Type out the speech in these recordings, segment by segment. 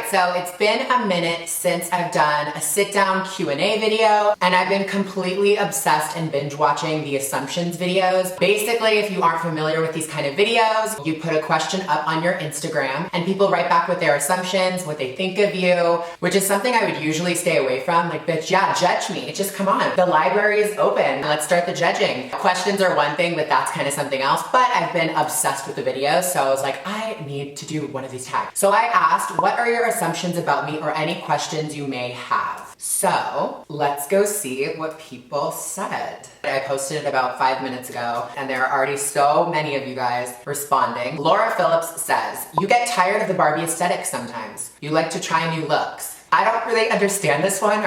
so it's been a minute since I've done a sit-down Q&A video, and I've been completely obsessed and binge watching the assumptions videos. Basically, if you aren't familiar with these kind of videos, you put a question up on your Instagram and people write back with their assumptions, what they think of you, which is something I would usually stay away from. Like, bitch, yeah, judge me. Just come on. The library is open. Let's start the judging. Questions are one thing, but that's kind of something else. But I've been obsessed with the videos, so I was like, I need to do one of these tags. So I asked, what are your assumptions about me or any questions you may have? So let's go see what people said. I posted it about 5 minutes ago, and there are already so many of you guys responding. Laura Phillips says, you get tired of the Barbie aesthetic sometimes. You like to try new looks. I don't really understand this one.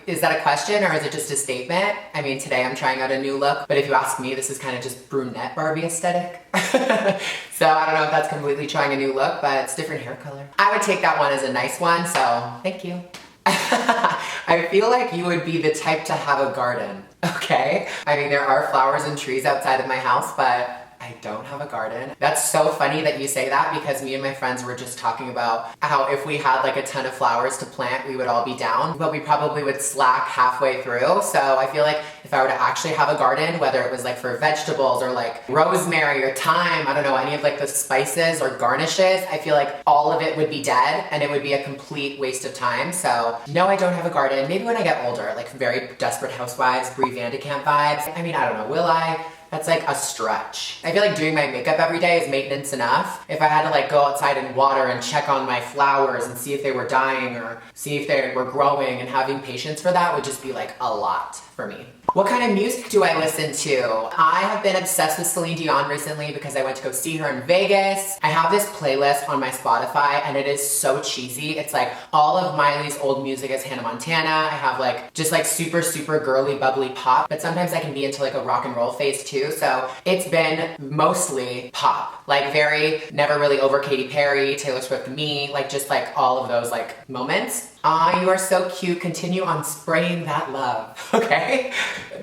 Is that a question or is it just a statement? I mean, today I'm trying out a new look, but if you ask me, this is kind of just brunette Barbie aesthetic. So I don't know if that's completely trying a new look, but it's different hair color. I would take that one as a nice one, so thank you. I feel like you would be the type to have a garden, okay? I mean, there are flowers and trees outside of my house, but I don't have a garden. That's so funny that you say that, because me and my friends were just talking about how if we had like a ton of flowers to plant, we would all be down, but we probably would slack halfway through. So I feel like if I were to actually have a garden, whether it was like for vegetables or like rosemary or thyme, I don't know, any of like the spices or garnishes, I feel like all of it would be dead and it would be a complete waste of time. So no, I don't have a garden. Maybe when I get older, like very Desperate Housewives, Brie Vandekamp vibes. I mean, I don't know, will I? That's like a stretch. I feel like doing my makeup every day is maintenance enough. If I had to like go outside and water and check on my flowers and see if they were dying or see if they were growing, and having patience for that would just be like a lot for me. What kind of music do I listen to? I have been obsessed with Celine Dion recently because I went to go see her in Vegas. I have this playlist on my Spotify and it is so cheesy. It's like all of Miley's old music is Hannah Montana. I have like just like super, super girly, bubbly pop, but sometimes I can be into like a rock and roll phase too. So it's been mostly pop, like very never really over Katy Perry, Taylor Swift, me, like just like all of those like moments. Aw, you are so cute. Continue on spraying that love. Okay?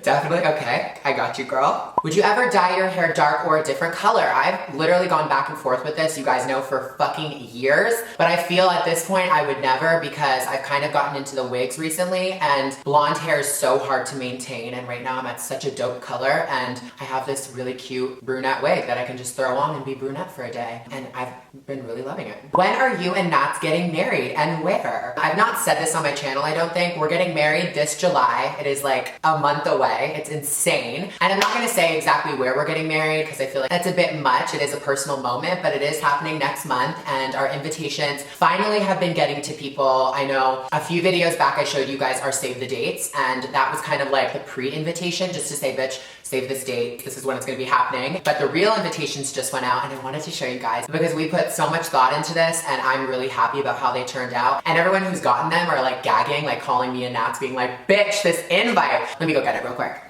Definitely. Okay. I got you, girl. Would you ever dye your hair dark or a different color? I've literally gone back and forth with this, you guys know, for fucking years. But I feel at this point I would never, because I've kind of gotten into the wigs recently and blonde hair is so hard to maintain. And right now I'm at such a dope color and I have this really cute brunette wig that I can just throw on and be brunette for a day. And I've been really loving it. When are you and Nats getting married and where? I've not said this on my channel, I don't think. We're getting married this July. It is like a month away. It's insane. And I'm not gonna say exactly where we're getting married because I feel like that's a bit much. It is a personal moment, but it is happening next month and our invitations finally have been getting to people. I know a few videos back I showed you guys our save the dates, and that was kind of like the pre-invitation just to say, bitch, save this date, this is when it's gonna be happening. But the real invitations just went out and I wanted to show you guys because we put so much thought into this and I'm really happy about how they turned out. And everyone who's gotten them are like gagging, like calling me and Nats being like, bitch, this invite. Let me go get it real quick.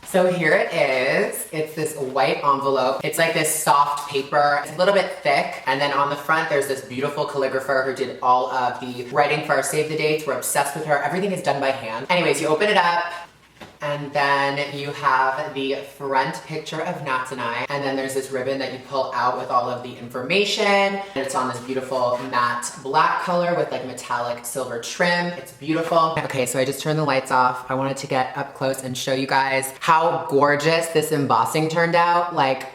So here it is. It's this white envelope. It's like this soft paper. It's a little bit thick. And then on the front, there's this beautiful calligrapher who did all of the writing for our save the dates. We're obsessed with her. Everything is done by hand. Anyways, you open it up. And then you have the front picture of Nats and I. And then there's this ribbon that you pull out with all of the information. And it's on this beautiful matte black color with like metallic silver trim. It's beautiful. Okay, so I just turned the lights off. I wanted to get up close and show you guys how gorgeous this embossing turned out. Like,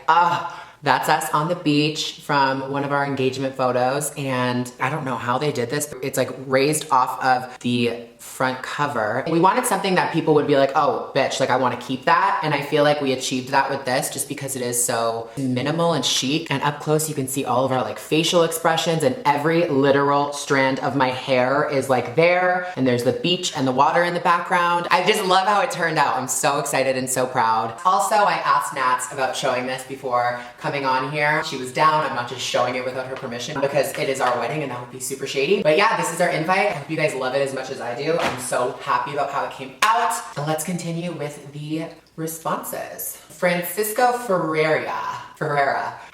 that's us on the beach from one of our engagement photos. And I don't know how they did this. It's like raised off of the front cover. We wanted something that people would be like, oh, bitch, like I want to keep that. And I feel like we achieved that with this just because it is so minimal and chic. And up close, you can see all of our like facial expressions and every literal strand of my hair is like there. And there's the beach and the water in the background. I just love how it turned out. I'm so excited and so proud. Also, I asked Nats about showing this before coming on here. She was down. I'm not just showing it without her permission because it is our wedding and that would be super shady. But yeah, this is our invite. I hope you guys love it as much as I do. I'm so happy about how it came out. And let's continue with the responses. Francisco Ferreira,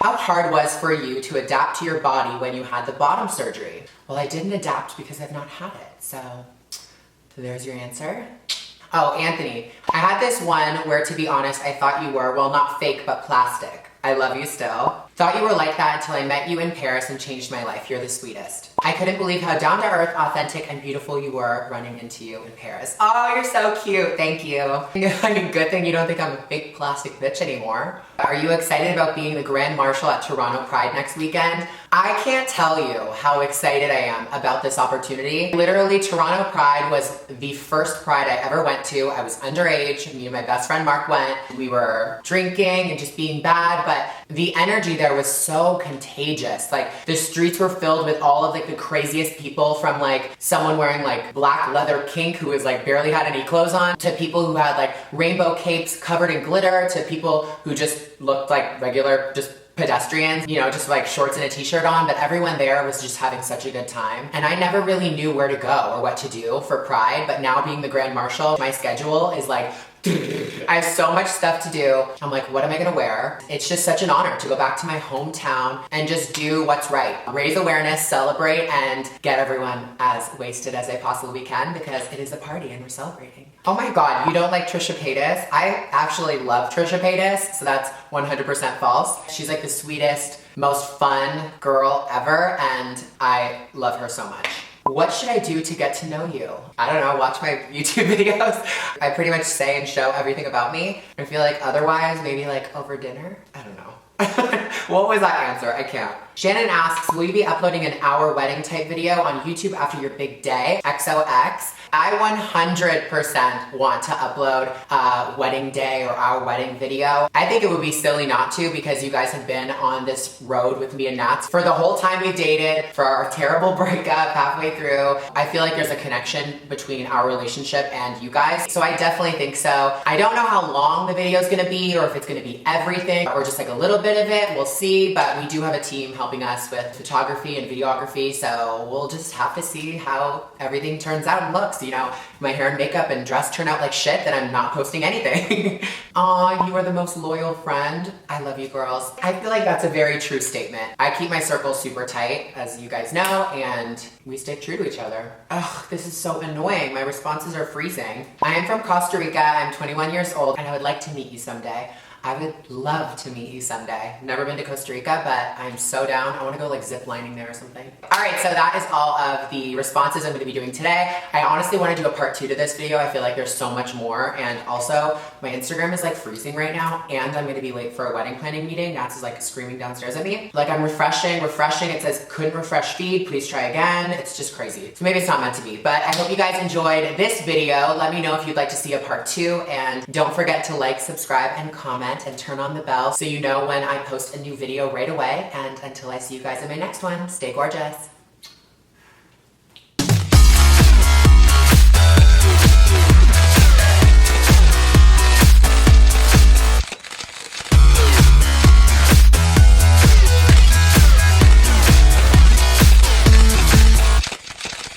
how hard was for you to adapt to your body when you had the bottom surgery? Well, I didn't adapt because I've not had it. So there's your answer. Oh, Anthony, I had this one where, to be honest, I thought you were, well, not fake, but plastic. I love you still. Thought you were like that until I met you in Paris and changed my life. You're the sweetest. I couldn't believe how down to earth, authentic, and beautiful you were running into you in Paris. Oh, you're so cute. Thank you. I mean, good thing you don't think I'm a fake plastic bitch anymore. Are you excited about being the Grand Marshal at Toronto Pride next weekend? I can't tell you how excited I am about this opportunity. Literally, Toronto Pride was the first Pride I ever went to. I was underage. Me and my best friend Mark went. We were drinking and just being bad, but the energy there was so contagious. Like, the streets were filled with all of like the craziest people, from like someone wearing like black leather kink who was like barely had any clothes on, to people who had like rainbow capes covered in glitter, to people who just looked like regular, just pedestrians, you know, just like shorts and a t-shirt on, but everyone there was just having such a good time. And I never really knew where to go or what to do for Pride, but now being the Grand Marshal, my schedule is like, I have so much stuff to do. I'm like, what am I gonna wear? It's just such an honor to go back to my hometown and just do what's right. Raise awareness, celebrate, and get everyone as wasted as I possibly can, because it is a party and we're celebrating. Oh my God, you don't like Trisha Paytas? I actually love Trisha Paytas, so that's 100% false. She's like the sweetest, most fun girl ever, and I love her so much. What should I do to get to know you? I don't know, watch my YouTube videos. I pretty much say and show everything about me. I feel like otherwise, maybe like over dinner? I don't know. What was that answer? I can't. Shannon asks, will you be uploading an our wedding type video on YouTube after your big day? XOX. I 100% want to upload a wedding day or our wedding video. I think it would be silly not to, because you guys have been on this road with me and Nats for the whole time we've dated, for our terrible breakup halfway through. I feel like there's a connection between our relationship and you guys, so I definitely think so. I don't know how long the video is gonna be, or if it's gonna be everything, or just like a little bit of it. We'll see, but we do have a team helping us with photography and videography, so we'll just have to see how everything turns out and looks. You know, if my hair and makeup and dress turn out like shit, then I'm not posting anything. Aw, you are the most loyal friend. I love you girls. I feel like that's a very true statement. I keep my circle super tight, as you guys know, and we stay true to each other. Ugh, this is so annoying. My responses are freezing. I am from Costa Rica. I'm 21 years old, and I would like to meet you someday. I would love to meet you someday. Never been to Costa Rica, but I'm so down. I want to go like zip lining there or something. All right, so that is all of the responses I'm going to be doing today. I honestly want to do a part 2 to this video. I feel like there's so much more, and also my Instagram is like freezing right now, and I'm going to be late for a wedding planning meeting. Nats is like screaming downstairs at me. Like, I'm refreshing. It says couldn't refresh feed. Please try again. It's just crazy. So maybe it's not meant to be, but I hope you guys enjoyed this video. Let me know if you'd like to see a part 2, and don't forget to like, subscribe, and comment, and turn on the bell so you know when I post a new video right away. And until I see you guys in my next one, stay gorgeous.